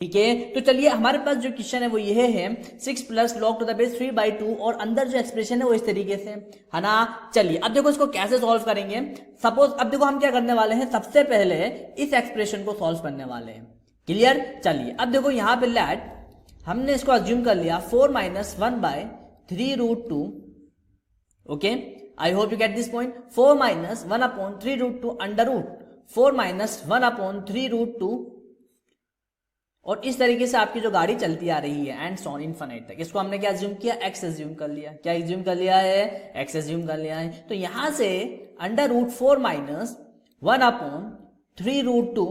ठीक है, तो चलिए हमारे पास जो क्वेश्चन है वो ये है 6 plus log to the base 3/2 और अंदर जो एक्सप्रेशन है वो इस तरीके से है ना। चलिए अब देखो इसको कैसे सॉल्व करेंगे। सपोज अब देखो हम क्या करने वाले हैं, सबसे पहले इस एक्सप्रेशन को सॉल्व करने वाले हैं। क्लियर। चलिए अब देखो यहाँ पे लेट हमने इसको अज्यूम कर लिया 4 minus 1/3√2। Okay, I hope you get this point. 4 minus 1/3√2 under root 4 minus 1/3√2 और इस तरीके से आपकी जो गाड़ी चलती आ रही है एंड सॉन इनफिनिट तक। इसको हमने क्या एज्यूम किया, एक्स एज्यूम कर लिया। क्या एज्यूम कर लिया है, एक्स एज्यूम कर लिया है। तो यहां से under root 4 minus 1/3√2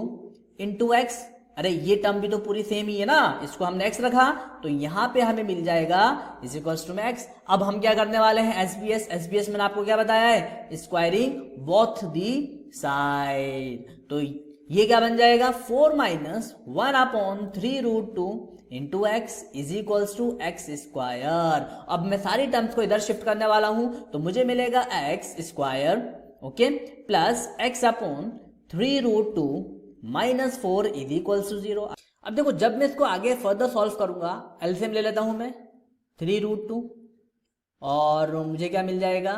into x, अरे ये टर्म भी तो पूरी सेम ही है ना, इसको हमने एक्स रखा तो यहां पे हमें मिल जाएगा इज इक्वल्स टू एक्स। अब हम क्या करने वाले हैं, एसबीएस। एसबीएस मैंने आपको क्या बताया है, स्क्वायरिंग बोथ दी साइड। तो ये क्या बन जाएगा 4 minus 1/3√2 into x is equals to x square. अब मैं सारी टर्म्स को इधर शिफ्ट करने वाला हूं तो मुझे मिलेगा x square, okay, plus x/3√2 minus 4 is equals to 0। अब देखो जब मैं इसको आगे फर्दर सॉल्व करूंगा, एलसीएम ले लेता हूं मैं 3√2 और मुझे क्या मिल जाएगा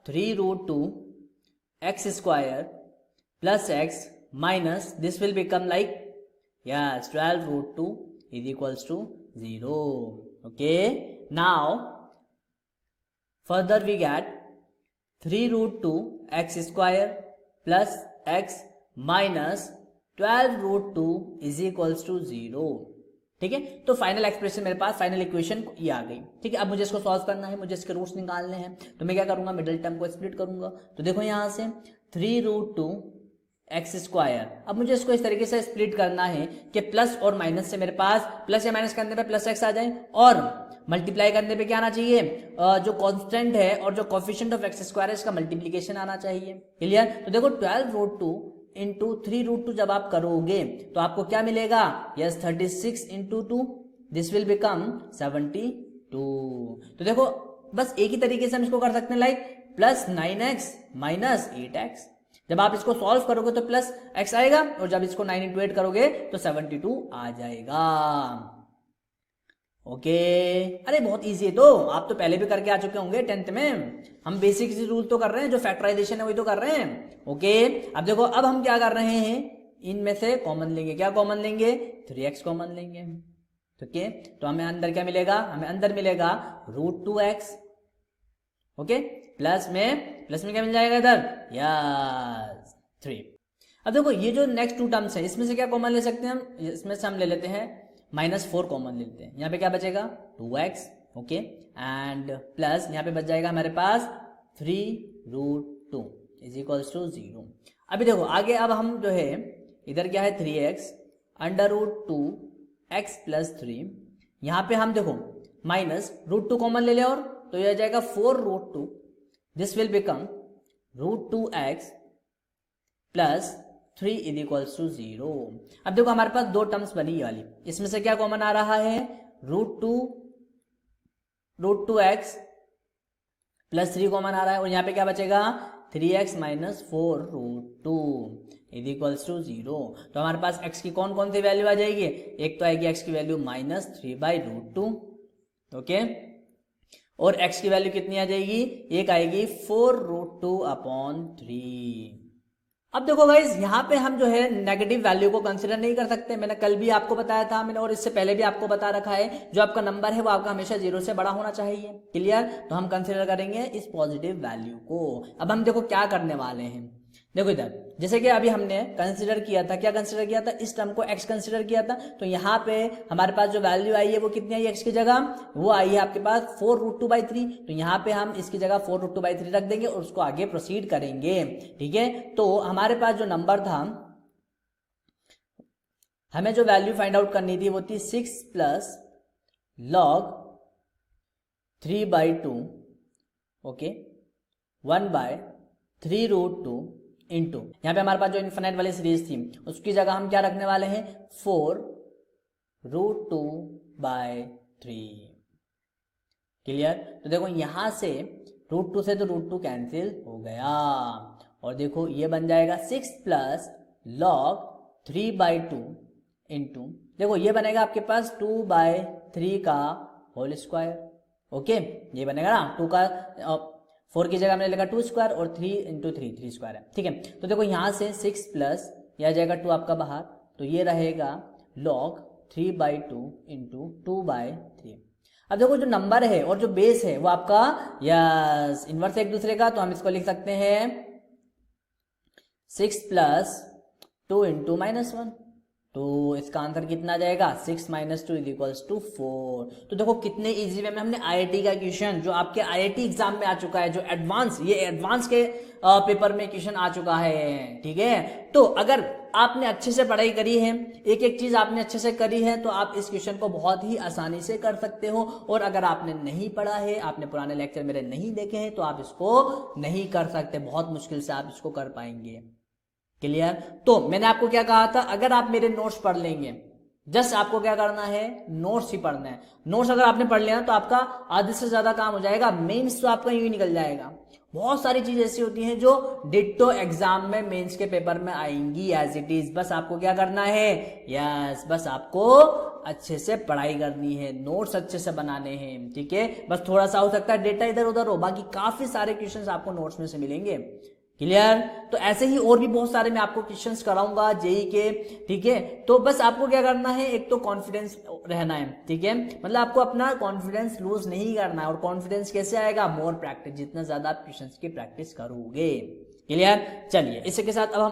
3√2 x square plus x minus this will become like yes 12√2 is equals to 0. Okay, now further we get 3√2 x square plus x minus 12√2 is equals to 0. ठीक है, तो फाइनल एक्सप्रेशन मेरे पास, फाइनल इक्वेशन ये आ गई। ठीक है, अब मुझे इसको सॉल्व करना है, मुझे इसके रूट्स निकालने हैं। तो मैं क्या करूंगा, मिडिल टर्म को स्प्लिट करूंगा। तो देखो यहां से 3√2 एक्स स्क्वायर, अब मुझे इसको इस तरीके से स्प्लिट करना है कि प्लस और माइनस से मेरे पास प्लस या माइनस करने पे प्लस एक्स आ जाए और मल्टीप्लाई करने पे क्या आना चाहिए, जो कांस्टेंट है और जो कोफिशिएंट ऑफ एक्स स्क्वायर है इसका मल्टीप्लीकेशन आना चाहिए। क्लियर। तो देखो 12√2 इंटू 3√2 जब आप करोगे तो आपको क्या मिलेगा, yes 36 into 2 this will become 72। तो देखो बस एक ही तरीके से हम इसको कर सकते हैं, like plus 9x minus 8x। जब आप इसको सॉल्व करोगे तो प्लस x आएगा और जब इसको 9 इंटू 8 करोगे तो 72 आ जाएगा। ओके, अरे बहुत इजी है, तो आप तो पहले भी करके आ चुके होंगे 10th में। हम बेसिक रूल तो कर रहे हैं, जो फैक्टराइजेशन है वही तो कर रहे हैं। ओके, अब देखो अब हम क्या कर रहे हैं, इनमें से कॉमन लेंगे। क्या कॉमन लेंगे, 3x कॉमन लेंगे। ओके, तो हमें अंदर क्या मिलेगा, हमें अंदर मिलेगा √2x। ओके, प्लस में क्या मिल जाएगा इधर, यस 3। अब देखो ये जो नेक्स्ट टू टर्म्स है इसमें से क्या कॉमन ले सकते हैं हम, इसमें से हम ले लेते हैं -4 कॉमन ले लेते हैं। यहाँ पे क्या बचेगा 2x, ओके, एंड प्लस यहाँ पे बच जाएगा हमारे पास 3√2 इज इक्वल्स टू 0। अभी देखो आगे अब हम जो है इधर क्या है 3x अंडर √2x प्लस 3। यहाँ पे हम देखो माइनस √2 कॉमन ले ले और तो यह आ जाएगा 4√2 this will become √2x plus 3 is equals to 0। अब देखो हमारे पास दो टर्म्स बनी ये वाली, इसमें से क्या कॉमन आ रहा है, √2x प्लस 3 कॉमन आ रहा है और यहाँ पे क्या बचेगा 3x minus 4√2 is equals to 0। तो हमारे पास x की कौन कौन सी वैल्यू आ जाएगी, एक तो आएगी x की वैल्यू -3/√2, ओके, और x की वैल्यू कितनी आ जाएगी, एक आएगी 4√2/3। अब देखो गाइज यहाँ पे हम जो है नेगेटिव वैल्यू को कंसीडर नहीं कर सकते। मैंने कल भी आपको बताया था, मैंने और इससे पहले भी आपको बता रखा है, जो आपका नंबर है वो आपका हमेशा 0 से बड़ा होना चाहिए। क्लियर। तो हम कंसीडर करेंगे इस पॉजिटिव वैल्यू को। अब हम देखो क्या करने वाले हैं, देखो इधर जैसे कि अभी हमने कंसीडर किया था, क्या कंसीडर किया था, इस टर्म को x कंसीडर किया था। तो यहाँ पे हमारे पास जो वैल्यू आई है वो कितनी आई x की जगह, वो आई है आपके पास 4√2/3। तो यहाँ पे हम इसकी जगह 4√2/3 रख देंगे और उसको आगे प्रोसीड करेंगे। ठीक है, तो हमारे पास जो नंबर था, हमें जो वैल्यू फाइंड आउट करनी थी वो थी 6 प्लस log 3/2, ओके, 1/3√2 इंटू यहाँ पे हमारे पास जो इन्फिनाइट वाली सीरीज थी उसकी जगह हम क्या रखने वाले हैं 4√2/3। क्लियर। तो देखो यहां से √2 से तो √2 कैंसिल हो गया और देखो ये बन जाएगा 6 प्लस log 3/2 इंटू, देखो ये बनेगा आपके पास 2/3 का होल स्क्वायर, ओके ये बनेगा ना 2 का 4 की जगह हमने लिखा 2 स्क्वायर और 3 × 3 3 स्क्वायर है, ठीक है। तो देखो यहाँ से 6 प्लस यह आ जाएगा 2 आपका बाहर, तो ये रहेगा log 3/2 × 2/3। अब देखो जो नंबर है और जो बेस है वो आपका यस इन्वर्स है एक दूसरे का, तो हम इसको लिख सकते हैं 6 + 2 × -1, तो इसका आंसर कितना आ जाएगा 6 - 2 = 4। तो देखो कितने इजी वे में हमने आईआईटी का क्वेश्चन जो आपके आईआईटी एग्जाम में आ चुका है, जो एडवांस ये एडवांस के पेपर में क्वेश्चन आ चुका है, ठीक है। तो अगर आपने अच्छे से पढ़ाई करी है, एक एक चीज आपने अच्छे से करी है, तो आप इस क्वेश्चन को बहुत ही आसानी से कर सकते हो। और अगर आपने नहीं पढ़ा है, आपने पुराने लेक्चर मेरे नहीं देखे हैं, तो आप इसको नहीं कर सकते, बहुत मुश्किल से आप इसको कर पाएंगे। क्लियर? तो मैंने आपको क्या कहा था, अगर आप मेरे नोट्स पढ़ लेंगे, जस्ट आपको क्या करना है नोट्स ही पढ़ना है। नोट्स अगर आपने पढ़ लिया तो आपका आधे से ज्यादा काम हो जाएगा, मेंस तो आपका यूं ही निकल जाएगा। बहुत सारी चीज ऐसी होती हैं जो डिट्टो एग्जाम में मेंस के पेपर में आएंगी एज इट इज। बस आपको क्या करना है, यस बस आपको अच्छे से पढ़ाई करनी है, नोट्स अच्छे से बनाने हैं, ठीक है। बस थोड़ा सा हो सकता है डेटा इधर उधर हो, बाकी काफी सारे क्वेश्चंस आपको नोट्स में से मिलेंगे। क्लियर? तो ऐसे ही और भी बहुत सारे मैं आपको क्वेश्चंस कराऊंगा जेई के, ठीक है। तो बस आपको क्या करना है, एक तो कॉन्फिडेंस रहना है, ठीक है, मतलब आपको अपना कॉन्फिडेंस लूज नहीं करना है। और कॉन्फिडेंस कैसे आएगा, मोर प्रैक्टिस, जितना ज्यादा आप क्वेश्चंस की प्रैक्टिस करोगे। क्लियर? चलिए इसी के साथ अब हम